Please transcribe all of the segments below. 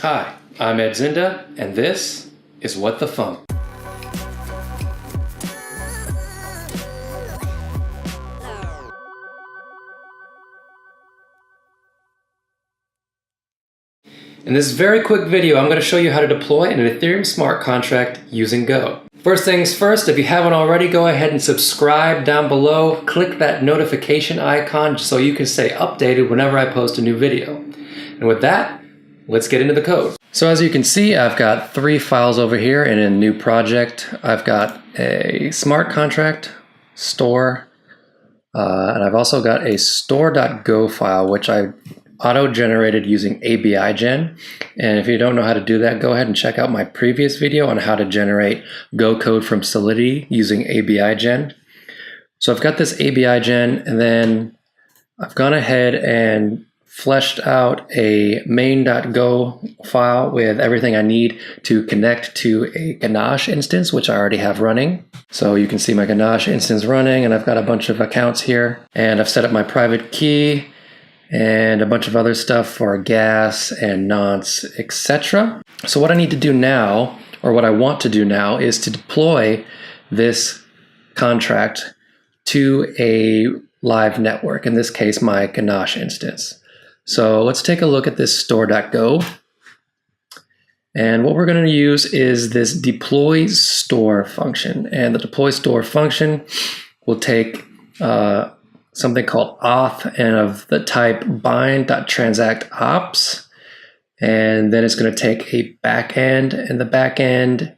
Hi, I'm Ed Zinda, and this is What the Funk. In this very quick video, I'm going to show you how to deploy an Ethereum smart contract using Go. First things first, if you haven't already, go ahead and subscribe down below. Click that notification icon so you can stay updated whenever I post a new video. And with that, let's get into the code. So as you can see, I've got 3 files over here in a new project. I've got a smart contract, store, and I've also got a store.go file, which I auto-generated using ABI-gen. And if you don't know how to do that, go ahead and check out my previous video on how to generate Go code from Solidity using ABI-gen. So I've got this ABI-gen, and then I've gone ahead and fleshed out a main.go file with everything I need to connect to a Ganache instance, which I already have running. So you can see my Ganache instance running, and I've got a bunch of accounts here, and I've set up my private key and a bunch of other stuff for gas and nonce, etc. So what I need to do now, or what I want to do now, is to deploy this contract to a live network, in this case my Ganache instance. So let's take a look at this store.go. And what we're going to use is this deploy store function. And the deploy store function will take something called auth and of the type bind.transactOps. And then it's going to take a backend, and the backend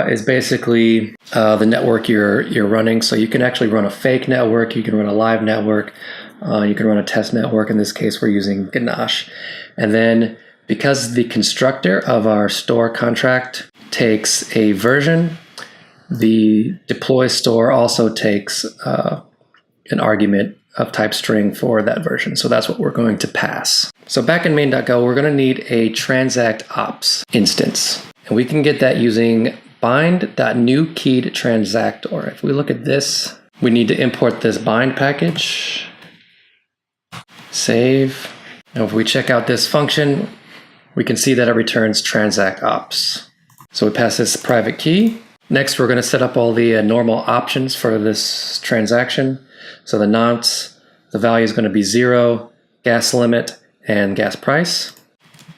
is basically the network you're running. So you can actually run a fake network, you can run a live network, you can run a test network. In this case, we're using Ganache. And then because the constructor of our store contract takes a version, the deploy store also takes an argument of type string for that version. So that's what we're going to pass. So back in main.go, we're going to need a transactOps instance. And we can get that using bind.newKeyedTransactor. If we look at this, we need to import this bind package. Save. And if we check out this function, we can see that it returns transactOps. So we pass this private key. Next, we're going to set up all the normal options for this transaction. So the nonce, the value is going to be 0, gas limit, and gas price.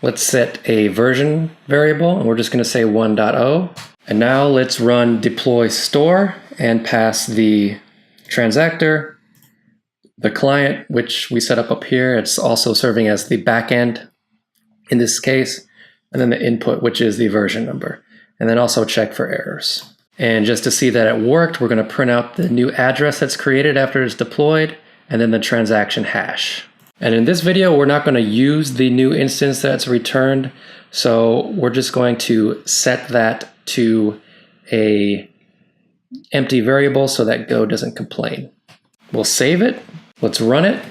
Let's set a version variable, and we're just going to say 1.0. And now let's run deploy store and pass the transactor, the client, which we set up here. It's also serving as the backend in this case, and then the input, which is the version number, and then also check for errors. And just to see that it worked, we're going to print out the new address that's created after it's deployed, and then the transaction hash. And in this video, we're not going to use the new instance that's returned, so we're just going to set that to a empty variable so that Go doesn't complain. We'll save it. Let's run it.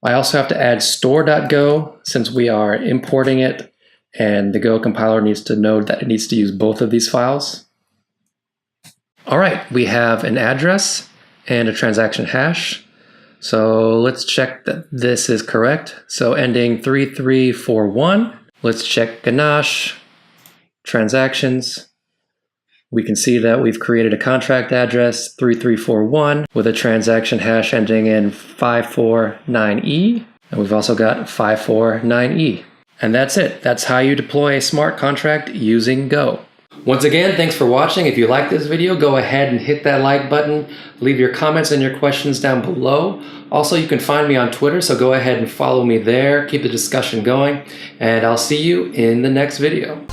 I also have to add store.go since we are importing it, and the Go compiler needs to know that it needs to use both of these files. All right, we have an address and a transaction hash. So let's check that this is correct. So ending 3341. Let's check Ganache, transactions. We can see that we've created a contract address 3341 with a transaction hash ending in 549E. And we've also got 549E. And that's it. That's how you deploy a smart contract using Go. Once again, thanks for watching. If you like this video, go ahead and hit that like button. Leave your comments and your questions down below. Also, you can find me on Twitter, so go ahead and follow me there. Keep the discussion going, and I'll see you in the next video.